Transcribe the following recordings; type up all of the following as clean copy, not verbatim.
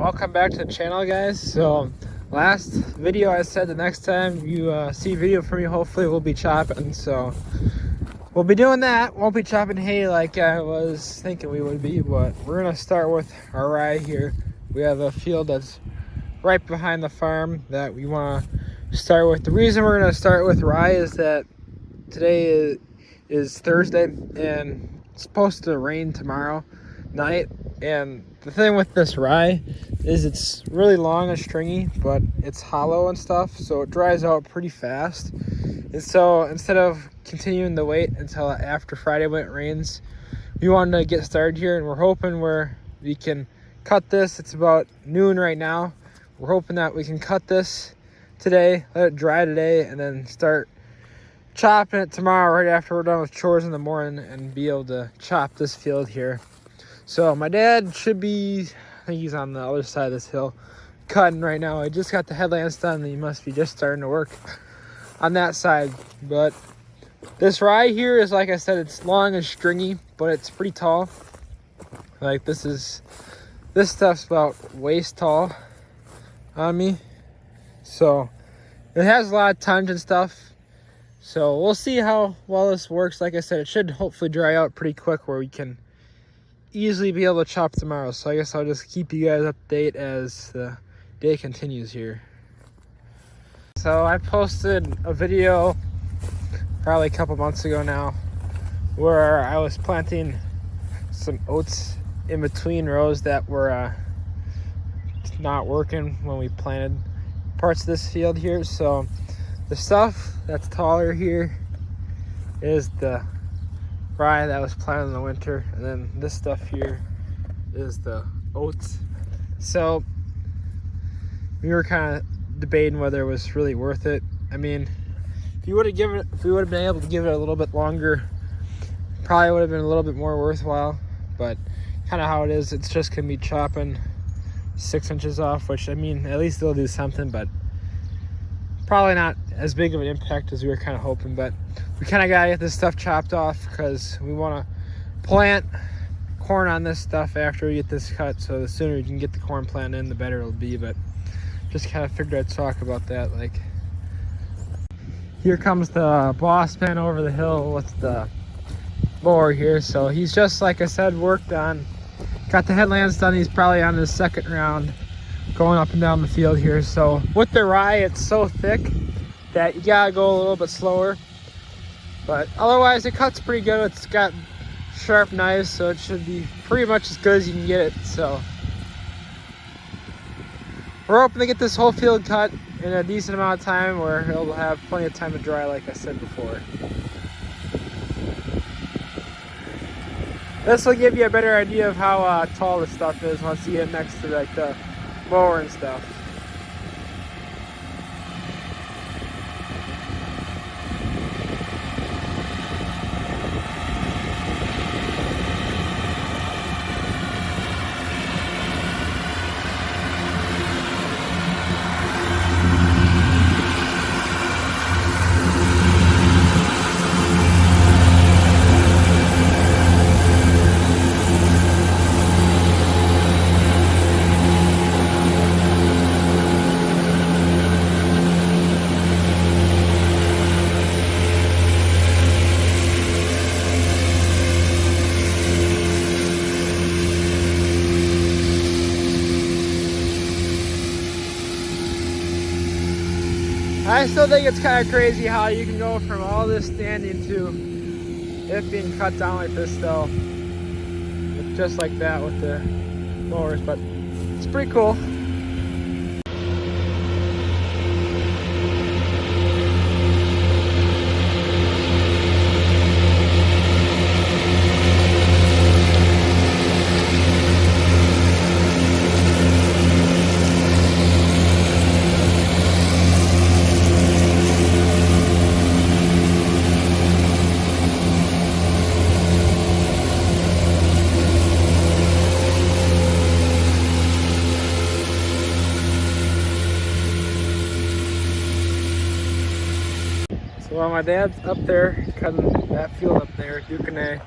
welcome back to the channel, guys. So last video I said the next time you see a video from me, hopefully we'll be chopping. So we'll be doing that. Won't be chopping hay like I was thinking we would be, but we're gonna start with our rye here. We have a field that's right behind the farm that we want to start with. The reason we're gonna start with rye is that today is Thursday and it's supposed to rain tomorrow night. And the thing with this rye is it's really long and stringy, but it's hollow and stuff, so it dries out pretty fast. And so instead of continuing to wait until after Friday when it rains, we wanted to get started here, and we're hoping we can cut this. It's about noon right now. We're hoping that we can cut this today, let it dry today, and then start chopping it tomorrow right after we're done with chores in the morning and be able to chop this field here. So my dad should be, I think he's on the other side of this hill, cutting right now. I just got the headlamps done and he must be just starting to work on that side. But this rye here is, like I said, it's long and stringy, but it's pretty tall. Like this stuff's about waist tall on me. So it has a lot of tonnage and stuff. So we'll see how well this works. Like I said, it should hopefully dry out pretty quick where we can easily be able to chop tomorrow. So I guess I'll just keep you guys updated as the day continues here. So I posted a video probably a couple months ago now where I was planting some oats in between rows that were not working when we planted parts of this field here. So the stuff that's taller here is the rye that was planted in the winter, and then this stuff here is the oats. So we were kind of debating whether it was really worth it. I mean, if we would have been able to give it a little bit longer, probably would have been a little bit more worthwhile. But kind of how it is, it's just gonna be chopping 6 inches off, which, I mean, at least they'll do something, but probably not as big of an impact as we were kind of hoping. But we kind of gotta get this stuff chopped off because we want to plant corn on this stuff after we get this cut. So the sooner we can get the corn plant in, the better it'll be. But just kind of figured I'd talk about that. Like, here comes the boss man over the hill with the mower here. So he's just, like I said, got the headlamps done. He's probably on his second round going up and down the field here. So with the rye, it's so thick that you gotta go a little bit slower, but otherwise it cuts pretty good. It's got sharp knives, so it should be pretty much as good as you can get it. So we're hoping to get this whole field cut in a decent amount of time where it'll have plenty of time to dry, like I said before. This will give you a better idea of how tall this stuff is once you get next to like the mower and stuff. I still think it's kind of crazy how you can go from all this standing to it being cut down like this though. Just like that with the mowers, but it's pretty cool. Well, my dad's up there cutting that field up there. Duke and I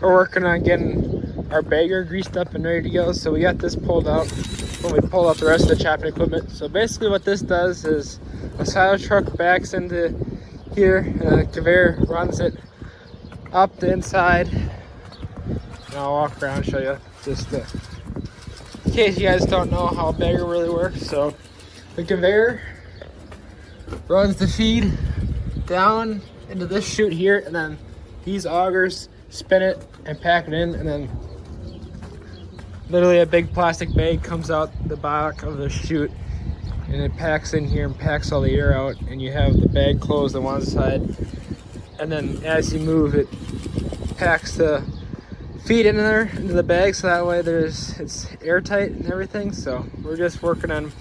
are working on getting our bagger greased up and ready to go. So we got this pulled out. when we pull out the rest of the chopping equipment. So basically what this does is a silo truck backs into here and a conveyor runs it up the inside. And I'll walk around and show you just in case you guys don't know how a bagger really works. So the conveyor runs the feed down into this chute here, and then these augers spin it and pack it in, and then literally a big plastic bag comes out the back of the chute and it packs in here and packs all the air out, and you have the bag closed on one side, and then as you move it packs the feed in there into the bag, so that way it's airtight and everything. So we're just working on,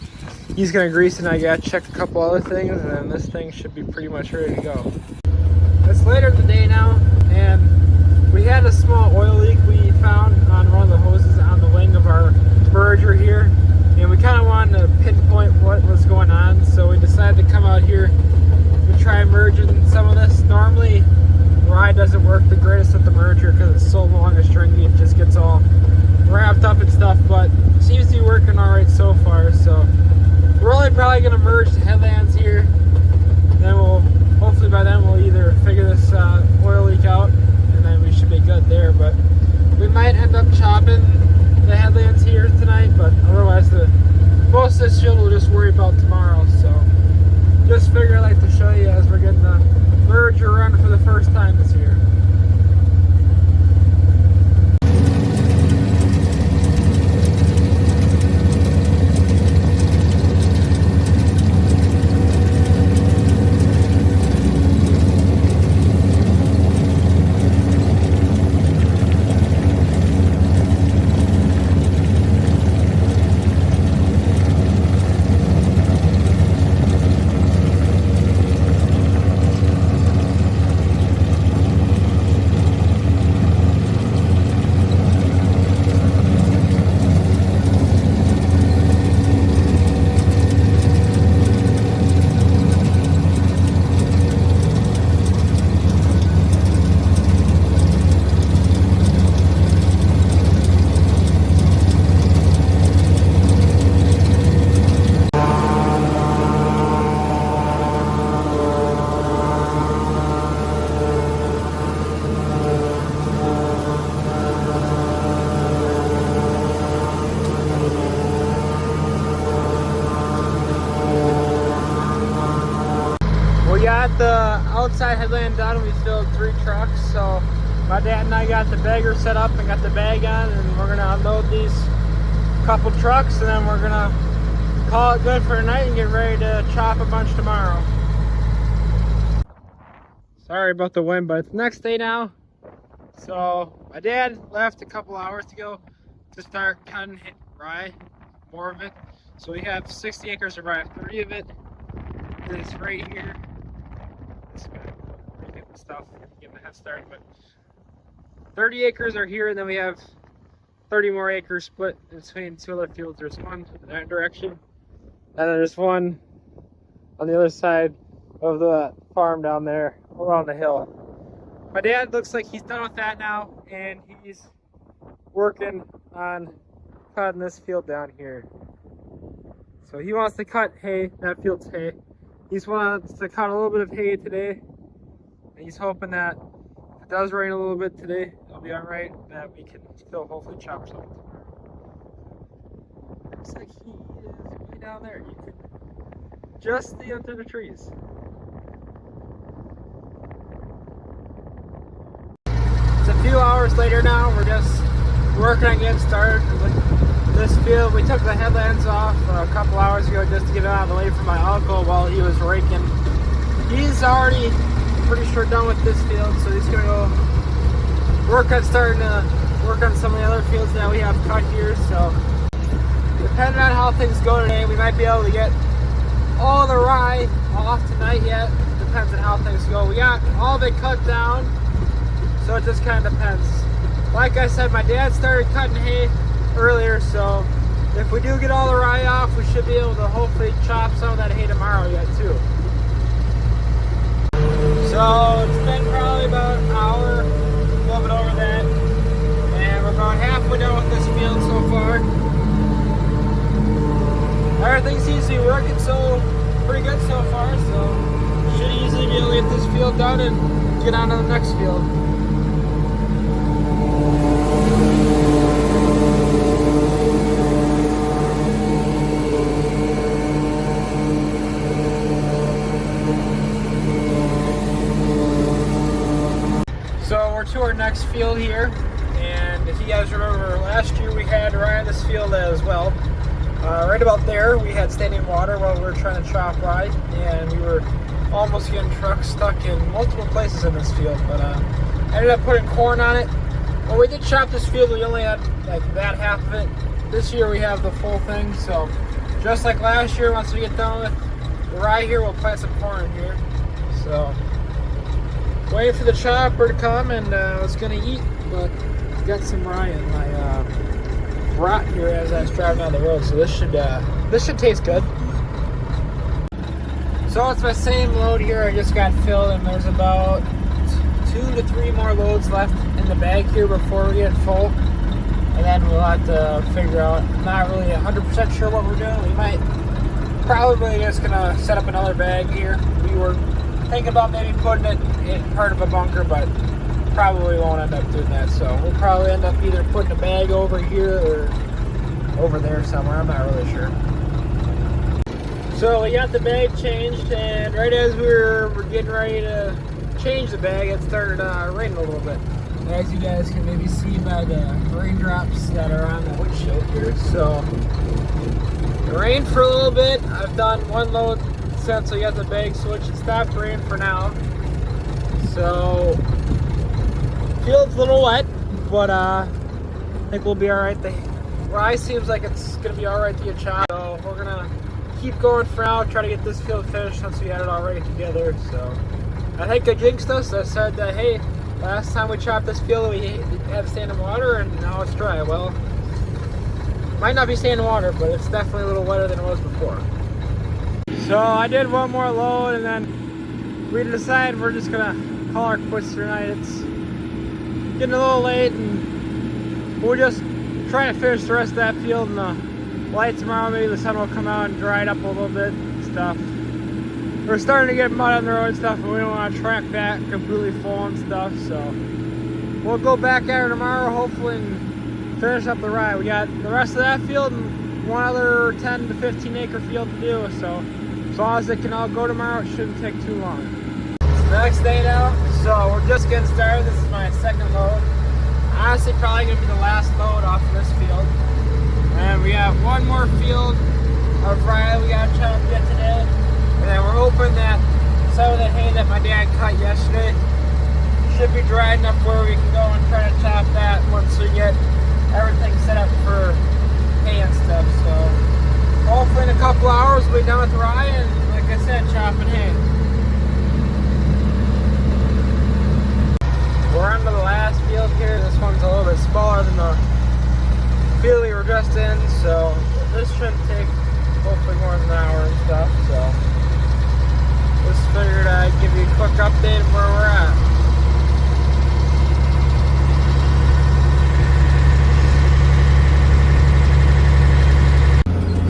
he's gonna grease it and I gotta check a couple other things, and then this thing should be pretty much ready to go. It's later in the day now, and we had a small oil leak we found on one of the hoses on the wing of our merger here, and we kind of wanted to pinpoint what was going on, so we decided to come out here and try merging some of this. Normally ride doesn't work the greatest with the merger because it's so long and stringy, it just gets all wrapped up and stuff, but it seems to be working all right so far. So we're only probably going to merge the headlands here, then we'll hopefully by then we'll either figure this oil leak out, and then we should be good there. But we might end up chopping the headlands here tonight, but otherwise most of this shield we'll just worry about tomorrow. So just figure I'd like to show you as we're getting the merger run for the first time this year. Got the outside headland done. We filled 3 trucks, so my dad and I got the bagger set up and got the bag on, and we're gonna unload these couple trucks, and then we're gonna call it good for tonight and get ready to chop a bunch tomorrow. Sorry about the wind, but it's the next day now. So my dad left a couple hours ago to start cutting rye, more of it. So we have 60 acres of rye. 30 of it is right here. Stuff, getting the head start, but 30 acres are here, and then we have 30 more acres split between 2 other fields. There's one in that direction, and then there's one on the other side of the farm down there along the hill. My dad looks like he's done with that now, and he's working on cutting this field down here. So he wants to cut hay. That field's hay. He's wants to cut a little bit of hay today. And he's hoping that if it does rain a little bit today, it'll be alright, that we can still hopefully chop something tomorrow. Looks like he is way down there. You can just see under the trees. It's a few hours later now. We're just working on getting started with this field. We took the headlands off a couple hours ago just to get it out of the way for my uncle while he was raking. He's already pretty sure done with this field, so he's gonna go starting to work on some of the other fields that we have cut here. So depending on how things go today, we might be able to get all the rye off tonight yet. Depends on how things go. We got all of it cut down, so it just kind of depends. Like I said, my dad started cutting hay earlier, so if we do get all the rye off, we should be able to hopefully chop some of that hay tomorrow yet too. So it's been probably about an hour, a little bit over that, and we're about halfway done with this field so far. to be working so pretty good so far, so should easily be able to get this field done and get on to the next field. So we're to our next field here, and if you guys remember last year we had rye on this field as well. Right about there we had standing water while we were trying to chop rye, and we were almost getting trucks stuck in multiple places in this field, but ended up putting corn on it. Well, we did chop this field, we only had like that half of it. This year we have the full thing, so just like last year, once we get done with the rye here, we'll plant some corn here. So waiting for the chopper to come, and I was gonna eat, but got some rye in my brought here as I was driving down the road, so this should taste good. So it's my same load here. I just got filled, and there's about 2 to 3 more loads left in the bag here before we get full, and then we'll have to figure out. I'm not really 100% sure what we're doing. We might probably just gonna set up another bag here. We were thinking about maybe putting it in part of a bunker, but probably won't end up doing that. So we'll probably end up either putting a bag over here or over there somewhere. I'm not really sure. So we got the bag changed, and right as we're getting ready to change the bag, it started raining a little bit. As you guys can maybe see by the raindrops that are on the windshield here. So it rained for a little bit. I've done one load since we got the bag switched. It stopped raining for now. So field's a little wet, but I think we'll be all right. The rye seems like it's gonna be all right to get chopped, so we're gonna keep going for now, try to get this field finished since we had it already together. So I think I jinxed us. I said that, hey, last time we chopped this field we had standing water, and now it's dry. Well, might not be standing water, but it's definitely a little wetter than it was before. So I did one more load, and then we decided we're just gonna call our quits tonight. It's getting a little late, and we'll just try to finish the rest of that field in the light tomorrow. Maybe the sun will come out and dry it up a little bit and stuff. We're starting to get mud on the road and stuff, but we don't want to track that completely full and stuff, so we'll go back at it tomorrow hopefully and finish up the rye. We got the rest of that field and one other 10 to 15 acre field to do, so as long as it can all go tomorrow, it shouldn't take too long. It's the next day now, so we're just getting started. This is my second load. Honestly, probably gonna be the last load off of this field. And we have one more field of rye we gotta chop yet today. And then we're hoping that some of the hay that my dad cut yesterday should be dry enough where we can go and try to chop that once we get everything set up for hay and stuff. So hopefully in a couple hours we'll be done with rye and, like I said, chopping hay. We're on to the last field here. This one's a little bit smaller than the field we were just in, so this shouldn't take hopefully more than an hour and stuff. So just figured I'd give you a quick update of where we're at.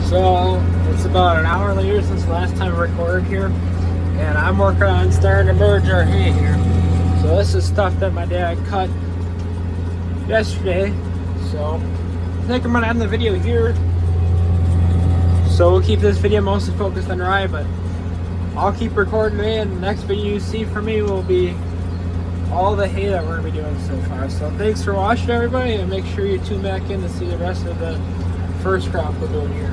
So it's about an hour later since the last time I recorded here, and I'm working on starting to merge our hay here. So this is stuff that my dad cut yesterday. So I think I'm gonna end the video here. So we'll keep this video mostly focused on rye, but I'll keep recording today, and the next video you see from me will be all the hay that we're gonna be doing so far. So thanks for watching, everybody, and make sure you tune back in to see the rest of the first crop we're doing here.